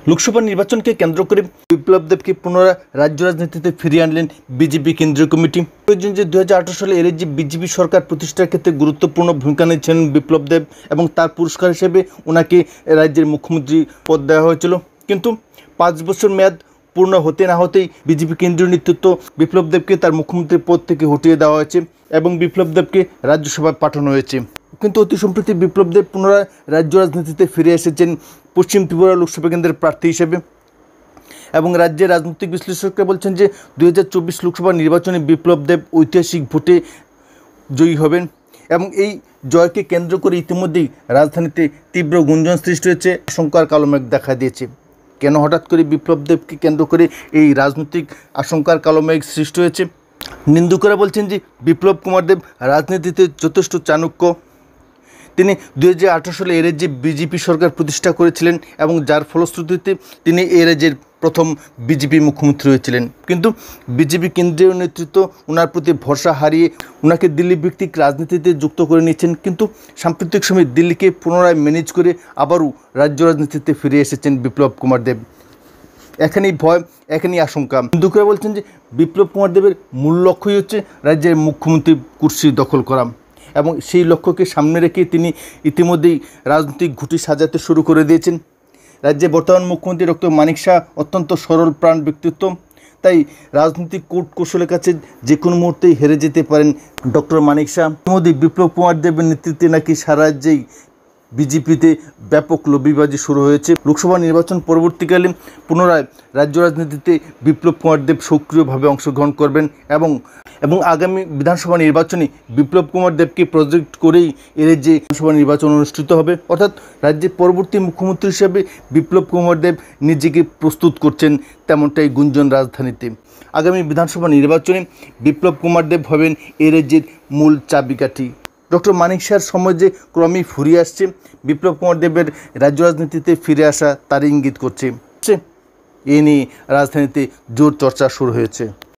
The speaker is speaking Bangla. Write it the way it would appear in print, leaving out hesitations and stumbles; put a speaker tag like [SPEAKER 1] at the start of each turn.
[SPEAKER 1] লোকসভা নির্বাচনকে কেন্দ্র করে বিপ্লব দেবকে পুনরায় রাজ্য রাজনীতিতে ফিরিয়ে আনলেন বিজেপি কেন্দ্রীয় কমিটি। প্রয়োজন যে 2018 সালে এর যে বিজেপি সরকার প্রতিষ্ঠার ক্ষেত্রে গুরুত্বপূর্ণ ভূমিকা নিয়েছেন বিপ্লব দেব এবং তার পুরস্কার হিসেবে ওনাকে রাজ্যের মুখ্যমন্ত্রী পদ দেওয়া হয়েছিল। কিন্তু 5 বছর মেয়াদ পূর্ণ হতে না হতেই বিজেপি কেন্দ্রীয় নেতৃত্ব বিপ্লব দেবকে তার মুখ্যমন্ত্রীর পদ থেকে হটিয়ে দেওয়া হয়েছে এবং বিপ্লব দেবকে রাজ্যসভায় পাঠানো হয়েছে। কিন্তু অতি সম্প্রতি বিপ্লব দেব পুনরায় রাজ্য রাজনীতিতে ফিরে এসেছেন পশ্চিম ত্রিপুরা লোকসভা কেন্দ্রের প্রার্থী হিসেবে এবং রাজ্যের রাজনৈতিক বিশ্লেষকরা বলছেন যে 2024 লোকসভা নির্বাচনে বিপ্লব দেব ঐতিহাসিক ভোটে জয়ী হবেন এবং এই জয়কে কেন্দ্র করে ইতিমধ্যেই রাজধানীতে তীব্র গুঞ্জন সৃষ্টি হয়েছে, আশঙ্কার কালো মেঘ দেখা দিয়েছে। কেন হঠাৎ করে বিপ্লব দেবকে কেন্দ্র করে এই রাজনৈতিক আশঙ্কার কালো মেঘ সৃষ্টি হয়েছে? নিন্দুকরা বলছেন যে বিপ্লব কুমার দেব রাজনীতিতে যথেষ্ট চাণক্য। তিনি 2018 সালে এর যে বিজেপি সরকার প্রতিষ্ঠা করেছিলেন এবং যার ফলশ্রুতিতে তিনি এর রাজ্যের প্রথম বিজেপি মুখ্যমন্ত্রী হয়েছিলেন। কিন্তু বিজেপি কেন্দ্রীয় নেতৃত্ব ওনার প্রতি ভরসা হারিয়ে ওনাকে দিল্লি ভিত্তিক রাজনীতিতে যুক্ত করে নিয়েছেন। কিন্তু সাম্প্রতিক সময়ে দিল্লিকে পুনরায় ম্যানেজ করে আবারও রাজ্য রাজনীতিতে ফিরে এসেছেন বিপ্লব কুমার দেব। এখানেই ভয়, এখানেই আশঙ্কা। হিন্দুরা বলছেন যে বিপ্লব কুমার দেবের মূল লক্ষ্যই হচ্ছে রাজ্যের মুখ্যমন্ত্রী কুর্সি দখল করা এবং সেই লক্ষ্যকে সামনে রেখে তিনি ইতিমধ্যেই রাজনৈতিক ঘুঁটি সাজাতে শুরু করে দিয়েছেন। রাজ্যে বর্তমান মুখ্যমন্ত্রী ডক্টর মানিক শাহ অত্যন্ত সরল প্রাণ ব্যক্তিত্ব, তাই রাজনৈতিক কূট কৌশলের কাছে যে কোনো মুহূর্তেই হেরে যেতে পারেন ডক্টর মানিক শাহ। ইতিমধ্যেই বিপ্লব কুমার দেবের নেতৃত্বে নাকি সারা রাজ্যেই বিজেপিতে ব্যাপক লবিবাজি শুরু হয়েছে। লোকসভা নির্বাচন পরবর্তীকালে পুনরায় রাজ্য রাজনীতিতে বিপ্লব কুমার দেব সক্রিয়ভাবে অংশগ্রহণ করবেন এবং আগামী বিধানসভা নির্বাচনে বিপ্লব কুমার দেবকে প্রজেক্ট করেই এর যে বিধানসভা নির্বাচন অনুষ্ঠিত হবে, অর্থাৎ রাজ্যের পরবর্তী মুখ্যমন্ত্রী হিসেবে বিপ্লব কুমার দেব নিজেকে প্রস্তুত করছেন, তেমনটাই গুঞ্জন রাজধানীতে। আগামী বিধানসভা নির্বাচনে বিপ্লব কুমার দেব হবেন এর রাজ্যের মূল চাবিকাঠি। ডক্টর মানিক শাহর সময় যে ক্রমেই ফুরিয়ে আসছে, বিপ্লব কুমার দেবের রাজ্য রাজনীতিতে ফিরে আসা তার ইঙ্গিত করছে। এ নিয়ে রাজধানীতে জোর চর্চা শুরু হয়েছে।